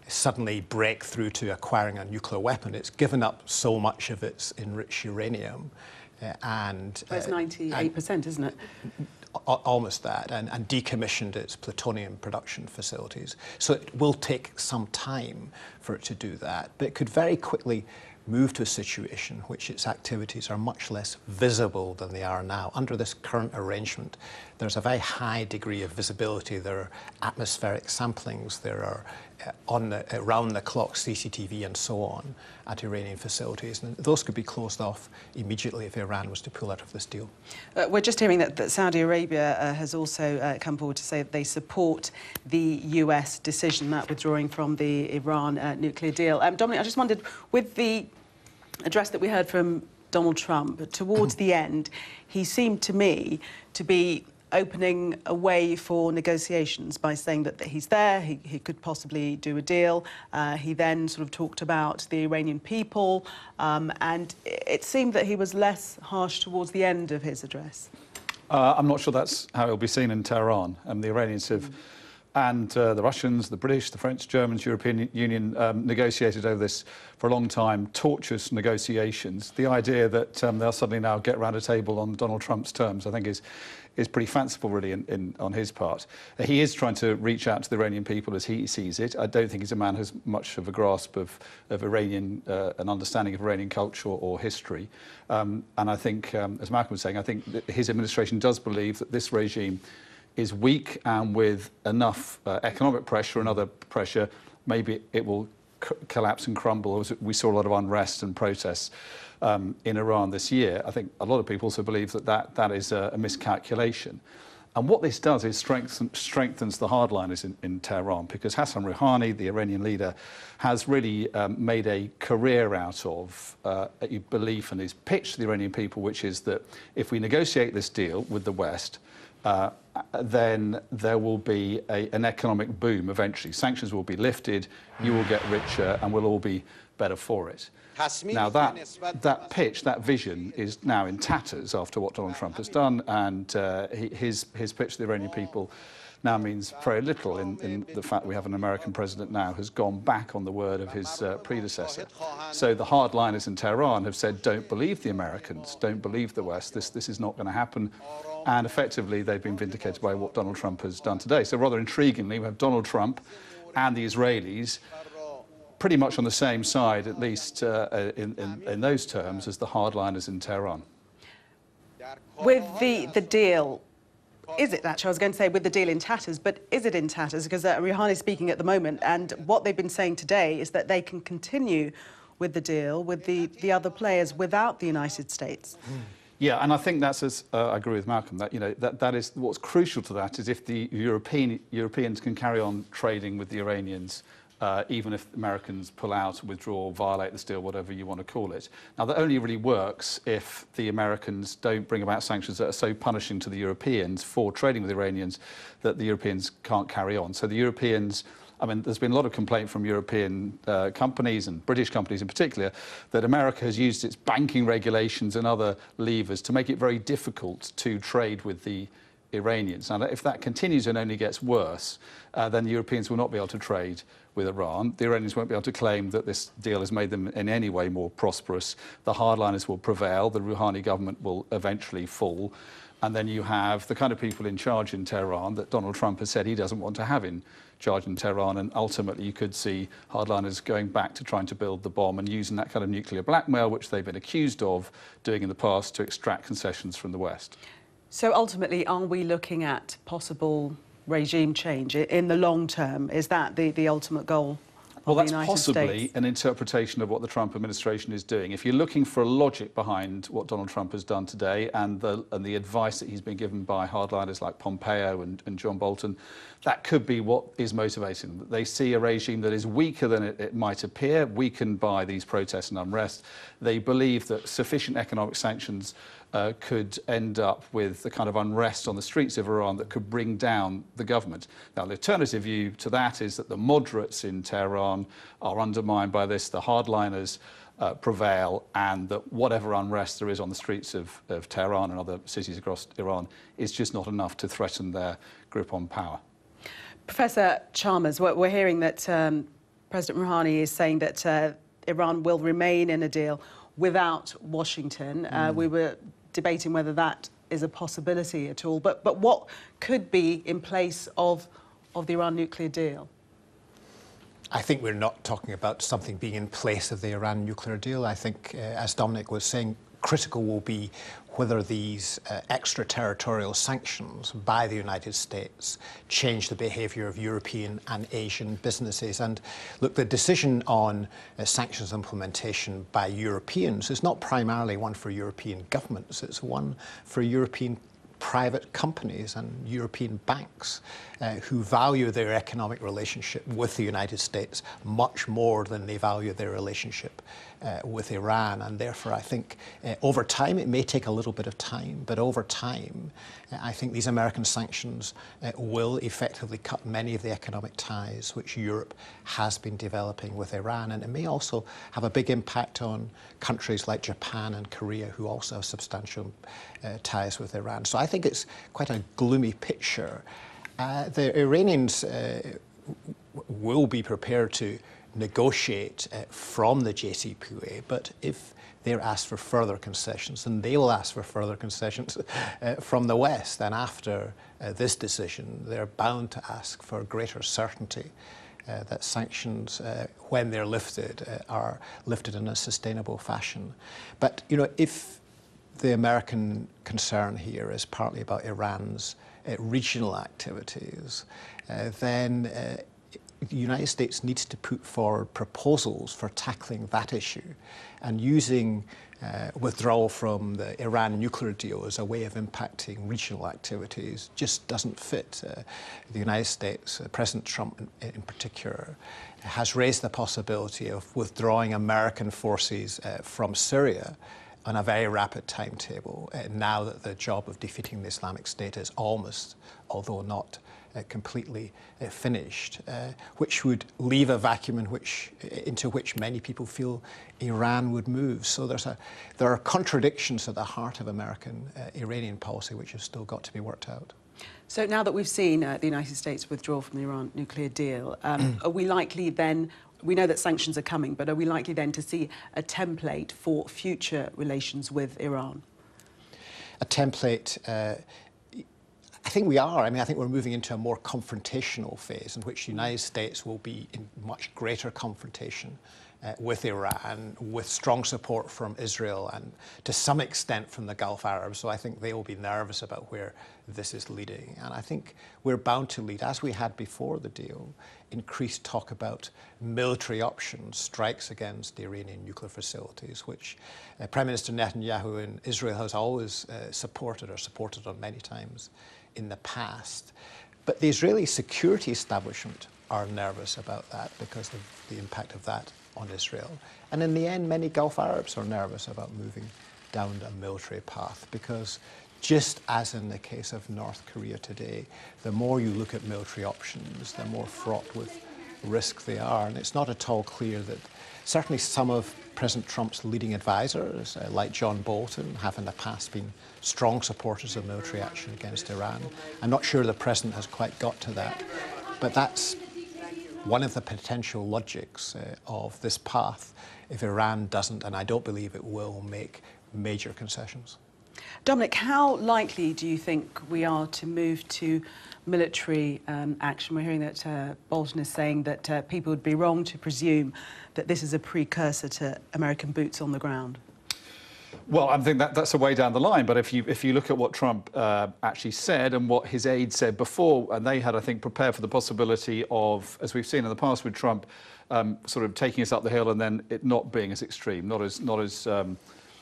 suddenly break through to acquiring a nuclear weapon. It's given up so much of its enriched uranium. It's 98%, isn't it? Almost that, and decommissioned its plutonium production facilities. So it will take some time for it to do that, but it could very quickly move to a situation in which its activities are much less visible than they are now. Under this current arrangement, there's a very high degree of visibility. There are atmospheric samplings, there are around-the-clock CCTV and so on at Iranian facilities, and those could be closed off immediately if Iran was to pull out of this deal. We're just hearing that Saudi Arabia has also come forward to say that they support the US decision, that withdrawing from the Iran nuclear deal. Dominic, I just wondered, with the address that we heard from Donald Trump, towards the end, he seemed to me to be opening a way for negotiations by saying that he's there, he could possibly do a deal. He then sort of talked about the Iranian people, and it seemed that he was less harsh towards the end of his address. I'm not sure that's how it'll be seen in Tehran. The Iranians have, and the Russians, the British, the French, Germans, European Union negotiated over this for a long time, tortuous negotiations. The idea that they'll suddenly now get around a table on Donald Trump's terms, I think, is pretty fanciful, really, on his part. He is trying to reach out to the Iranian people as he sees it. I don't think he's a man who has much of a grasp of Iranian, an understanding of Iranian culture or history. And I think, as Malcolm was saying, I think that his administration does believe that this regime is weak, and with enough economic pressure and other pressure, maybe it will collapse and crumble. We saw a lot of unrest and protests in Iran this year. I think a lot of people also believe that is a miscalculation. And what this does is strengthens the hardliners in Tehran, because Hassan Rouhani, the Iranian leader, has really made a career out of a belief and his pitch to the Iranian people, which is that if we negotiate this deal with the West, then there will be an economic boom eventually. Sanctions will be lifted, you will get richer, and we'll all be better for it. Now, that pitch, that vision, is now in tatters after what Donald Trump has done, and his pitch to the Iranian people now means very little in the fact we have an American president now who's gone back on the word of his predecessor. So the hardliners in Tehran have said, don't believe the Americans, don't believe the West, this is not going to happen. And effectively, they've been vindicated by what Donald Trump has done today. So rather intriguingly, we have Donald Trump and the Israelis pretty much on the same side, at least in those terms, as the hardliners in Tehran. With the deal, is it actually, I was going to say with the deal in tatters, but is it in tatters? Because Rouhani is speaking at the moment, and what they've been saying today is that they can continue with the deal with the other players without the United States. Yeah, and I think that's as I agree with Malcolm, that that is what's crucial to that is if the Europeans can carry on trading with the Iranians, even if Americans pull out, withdraw, violate the deal, whatever you want to call it. Now, that only really works if the Americans don't bring about sanctions that are so punishing to the Europeans for trading with the Iranians that the Europeans can't carry on. So the Europeans, I mean, there's been a lot of complaint from European companies and British companies in particular that America has used its banking regulations and other levers to make it very difficult to trade with the Iranians. Now, if that continues and only gets worse, then the Europeans will not be able to trade with Iran. The Iranians won't be able to claim that this deal has made them in any way more prosperous. The hardliners will prevail. The Rouhani government will eventually fall. And then you have the kind of people in charge in Tehran that Donald Trump has said he doesn't want to have in charge in Tehran. And ultimately, you could see hardliners going back to trying to build the bomb and using that kind of nuclear blackmail, which they've been accused of doing in the past, to extract concessions from the West. So ultimately, are we looking at possible regime change in the long term? Is that the ultimate goal? Well, that's United possibly States? an interpretation of what the Trump administration is doing. If you're looking for a logic behind what Donald Trump has done today and the advice that he's been given by hardliners like Pompeo and John Bolton, that could be what is motivating them. They see a regime that is weaker than it might appear, weakened by these protests and unrest. They believe that sufficient economic sanctions could end up with the kind of unrest on the streets of Iran that could bring down the government. Now, the alternative view to that is that the moderates in Tehran are undermined by this, the hardliners prevail, and that whatever unrest there is on the streets of Tehran and other cities across Iran is just not enough to threaten their grip on power. Professor Chalmers, we're hearing that President Rouhani is saying that Iran will remain in a deal without Washington. We were debating whether that is a possibility at all. But what could be in place of the Iran nuclear deal? I think we're not talking about something being in place of the Iran nuclear deal. I think, as Dominic was saying, critical will be whether these extraterritorial sanctions by the United States change the behaviour of European and Asian businesses. And look, the decision on sanctions implementation by Europeans is not primarily one for European governments, it's one for European private companies and European banks who value their economic relationship with the United States much more than they value their relationship with Iran. And therefore, I think over time, it may take a little bit of time, but over time, I think these American sanctions will effectively cut many of the economic ties which Europe has been developing with Iran. And it may also have a big impact on countries like Japan and Korea, who also have substantial ties with Iran. So I think it's quite a gloomy picture. The Iranians will be prepared to negotiate from the JCPOA, but if they're asked for further concessions, and they will ask for further concessions from the West, then after this decision, they're bound to ask for greater certainty that sanctions, when they're lifted, are lifted in a sustainable fashion. But, you know, if the American concern here is partly about Iran's regional activities, then the United States needs to put forward proposals for tackling that issue, and using withdrawal from the Iran nuclear deal as a way of impacting regional activities just doesn't fit. The United States, President Trump in particular, has raised the possibility of withdrawing American forces from Syria on a very rapid timetable, now that the job of defeating the Islamic State is almost, although not completely finished, which would leave a vacuum into which many people feel Iran would move. So there are contradictions at the heart of American Iranian policy which have still got to be worked out. So now that we've seen the United States withdraw from the Iran nuclear deal, are we likely then, we know that sanctions are coming, but are we likely then to see a template for future relations with Iran? A template, I think we are. I mean, I think we're moving into a more confrontational phase in which the United States will be in much greater confrontation with Iran, with strong support from Israel and to some extent from the Gulf Arabs. So I think they will be nervous about where this is leading. And I think we're bound to lead, as we had before the deal, increased talk about military options, strikes against the Iranian nuclear facilities, which Prime Minister Netanyahu in Israel has always supported on many times in the past. But the Israeli security establishment are nervous about that because of the impact of that on Israel. And in the end, many Gulf Arabs are nervous about moving down a military path because, just as in the case of North Korea today, the more you look at military options, the more fraught with risk they are. And it's not at all clear that certainly some of President Trump's leading advisors, like John Bolton, have in the past been strong supporters of military action against Iran. I'm not sure the President has quite got to that, but that's one of the potential logics of this path if Iran doesn't, and I don't believe it will, make major concessions. Dominic, how likely do you think we are to move to military action? We're hearing that Bolton is saying that people would be wrong to presume that this is a precursor to American boots on the ground. Well, I think that's a way down the line. But if you look at what Trump actually said and what his aides said before, and they had, I think, prepared for the possibility of, as we've seen in the past with Trump, sort of taking us up the hill and then it not being as extreme, not as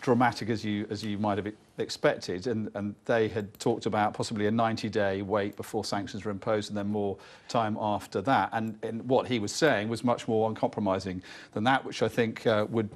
dramatic as you might have expected, and they had talked about possibly a 90-day wait before sanctions were imposed and then more time after that. And what he was saying was much more uncompromising than that, which I think would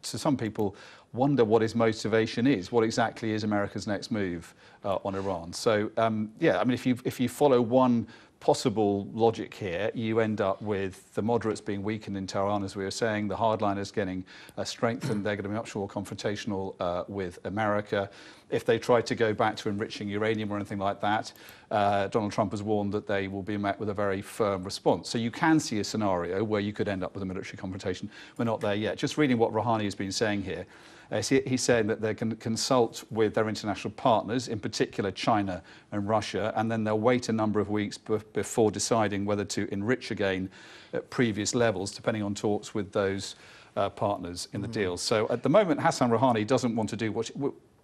to some people wonder what his motivation is. What exactly is America's next move on Iran? So yeah, I mean, if you follow one possible logic here, you end up with the moderates being weakened in Tehran, as we were saying, the hardliners getting strengthened. They're going to be much more confrontational with America. If they try to go back to enriching uranium or anything like that, Donald Trump has warned that they will be met with a very firm response. So you can see a scenario where you could end up with a military confrontation. We're not there yet. Just reading what Rouhani has been saying here, he's saying that they can consult with their international partners, in particular China and Russia, and then they'll wait a number of weeks before deciding whether to enrich again at previous levels, depending on talks with those partners in the deal. So at the moment, Hassan Rouhani doesn't want to do what...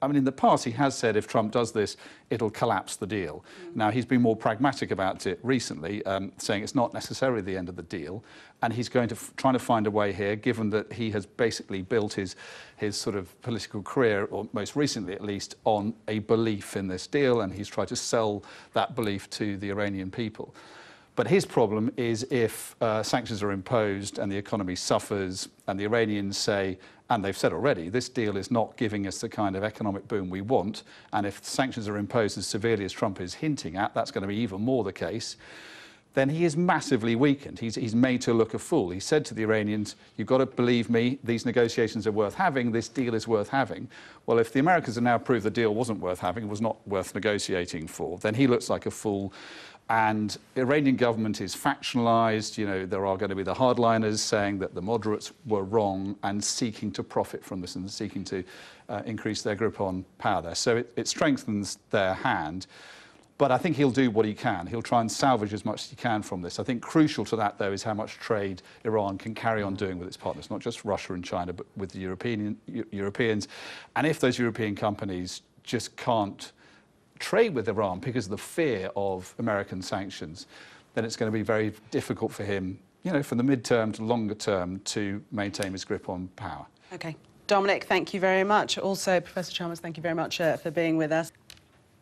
I mean, in the past, he has said if Trump does this, it'll collapse the deal. Now, he's been more pragmatic about it recently, saying it's not necessarily the end of the deal. And he's going to trying to find a way here, given that he has basically built his sort of political career, or most recently at least, on a belief in this deal. And he's tried to sell that belief to the Iranian people. But his problem is if sanctions are imposed and the economy suffers and the Iranians say, and they've said already, this deal is not giving us the kind of economic boom we want, and if sanctions are imposed as severely as Trump is hinting at, that's going to be even more the case, then he is massively weakened. He's made to look a fool. He said to the Iranians, you've got to believe me, these negotiations are worth having, this deal is worth having. Well, if the Americans have now proved the deal wasn't worth having, was not worth negotiating for, then he looks like a fool. And the Iranian government is factionalized. You know, there are going to be the hardliners saying that the moderates were wrong and seeking to profit from this and seeking to increase their grip on power there. So it strengthens their hand. But I think he'll do what he can. He'll try and salvage as much as he can from this. I think crucial to that, though, is how much trade Iran can carry on doing with its partners, not just Russia and China, but with the Europeans. And if those European companies just can't trade with Iran because of the fear of American sanctions, then it's going to be very difficult for him, you know, from the mid-term to longer term, to maintain his grip on power. OK. Dominic, thank you very much. Also, Professor Chalmers, thank you very much for being with us.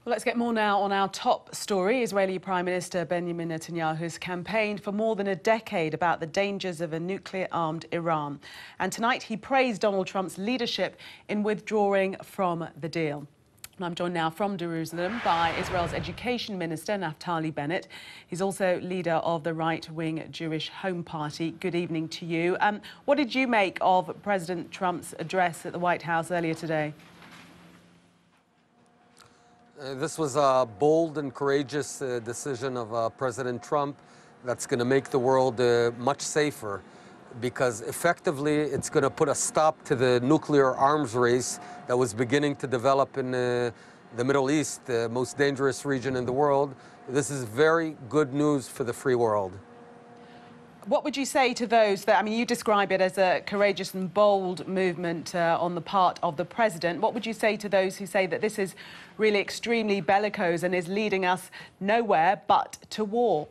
Well, let's get more now on our top story. Israeli Prime Minister Benjamin Netanyahu has campaigned for more than a decade about the dangers of a nuclear-armed Iran. And tonight he praised Donald Trump's leadership in withdrawing from the deal. And I'm joined now from Jerusalem by Israel's Education Minister, Naftali Bennett. He's also leader of the right-wing Jewish Home Party. Good evening to you. What did you make of President Trump's address at the White House earlier today? This was a bold and courageous decision of President Trump that's going to make the world much safer, because effectively it's going to put a stop to the nuclear arms race that was beginning to develop in the Middle East, the most dangerous region in the world. This is very good news for the free world. What would you say to those that, I mean, you describe it as a courageous and bold movement on the part of the president. What would you say to those who say that this is really extremely bellicose and is leading us nowhere but to war?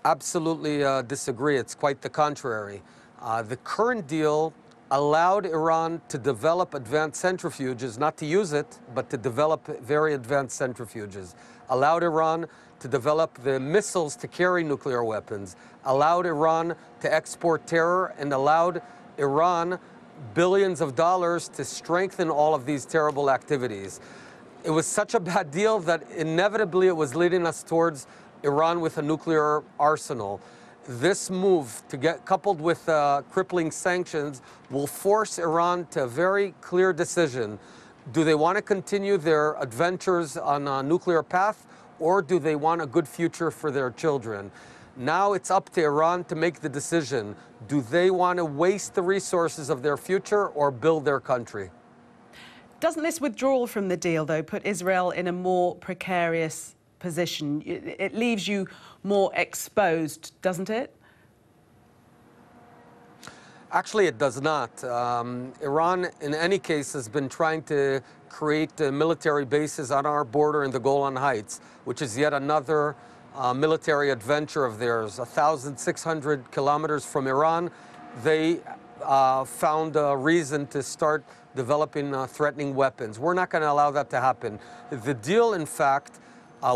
Absolutely disagree. It's quite the contrary. The current deal allowed Iran to develop advanced centrifuges, not to use it, but to develop very advanced centrifuges. Allowed Iran to develop the missiles to carry nuclear weapons, allowed Iran to export terror, and allowed Iran billions of dollars to strengthen all of these terrible activities. It was such a bad deal that inevitably it was leading us towards Iran with a nuclear arsenal. This move, to get coupled with crippling sanctions, will force Iran to a very clear decision. Do they want to continue their adventures on a nuclear path, or do they want a good future for their children? Now it's up to Iran to make the decision. Do they want to waste the resources of their future or build their country? Doesn't this withdrawal from the deal, though, put Israel in a more precarious position? It leaves you more exposed, doesn't it? Actually, it does not. Iran, in any case, has been trying to create military bases on our border in the Golan Heights, which is yet another military adventure of theirs. 1,600 kilometers from Iran, they found a reason to start developing threatening weapons. We're not going to allow that to happen. The deal, in fact,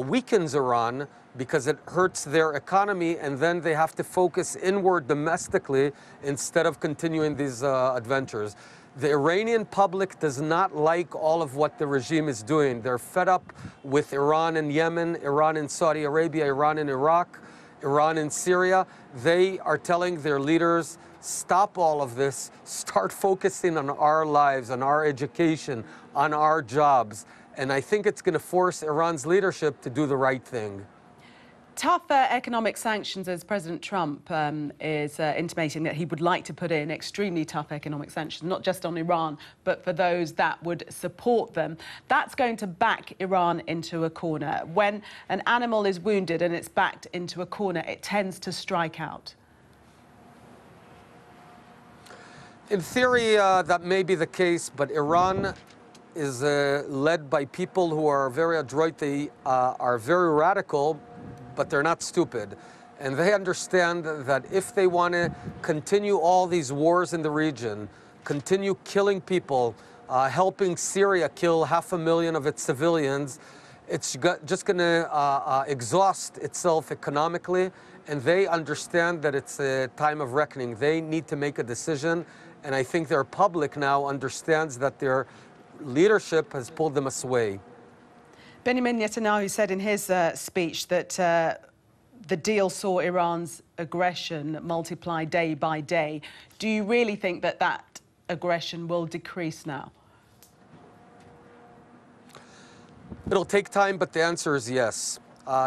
weakens Iran because it hurts their economy, and then they have to focus inward domestically instead of continuing these adventures. The Iranian public does not like all of what the regime is doing. They're fed up with Iran in Yemen, Iran in Saudi Arabia, Iran in Iraq, Iran in Syria. They are telling their leaders, stop all of this, start focusing on our lives, on our education, on our jobs. And I think it's going to force Iran's leadership to do the right thing. Tougher economic sanctions, as President Trump is intimating that he would like to put in extremely tough economic sanctions, not just on Iran, but for those that would support them. That's going to back Iran into a corner. When an animal is wounded and it's backed into a corner, it tends to strike out. In theory, that may be the case, but Iran is led by people who are very adroit. They are very radical, but they're not stupid. And they understand that if they want to continue all these wars in the region, continue killing people, helping Syria kill 500,000 of its civilians, it's just going to exhaust itself economically. And they understand that it's a time of reckoning. They need to make a decision. And I think their public now understands that their leadership has pulled them away. Benjamin Netanyahu said in his speech that the deal saw Iran's aggression multiply day by day. Do you really think that that aggression will decrease now? It'll take time, but the answer is yes.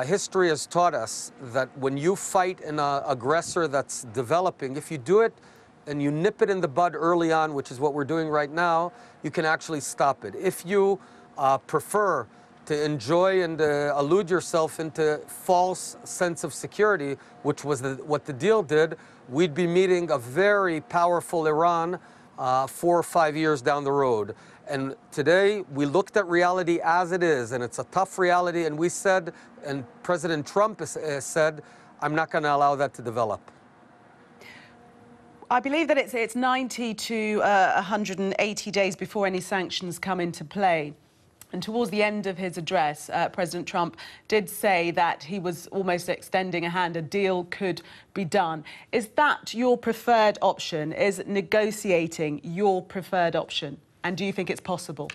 History has taught us that when you fight an aggressor that's developing, if you do it and you nip it in the bud early on, which is what we're doing right now, you can actually stop it. If you prefer to enjoy and elude yourself into false sense of security, which was what the deal did, we'd be meeting a very powerful Iran 4 or 5 years down the road. And today, we looked at reality as it is, and it's a tough reality, and we said, and President Trump said, I'm not going to allow that to develop. I believe that it's 90 to 180 days before any sanctions come into play. And towards the end of his address, President Trump did say that he was almost extending a hand. A deal could be done. Is that your preferred option? Is negotiating your preferred option? And do you think it's possible?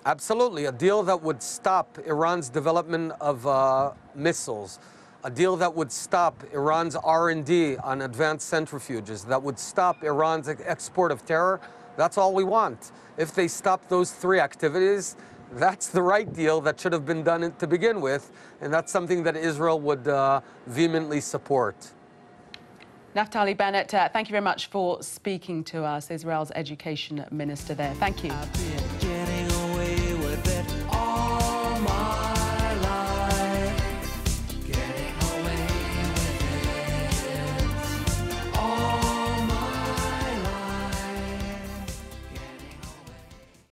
Absolutely. A deal that would stop Iran's development of missiles. A deal that would stop Iran's R&D on advanced centrifuges. That would stop Iran's export of terror. That's all we want. If they stop those 3 activities, that's the right deal that should have been done to begin with, and that's something that Israel would vehemently support. Naftali Bennett, thank you very much for speaking to us, Israel's education minister there. Thank you.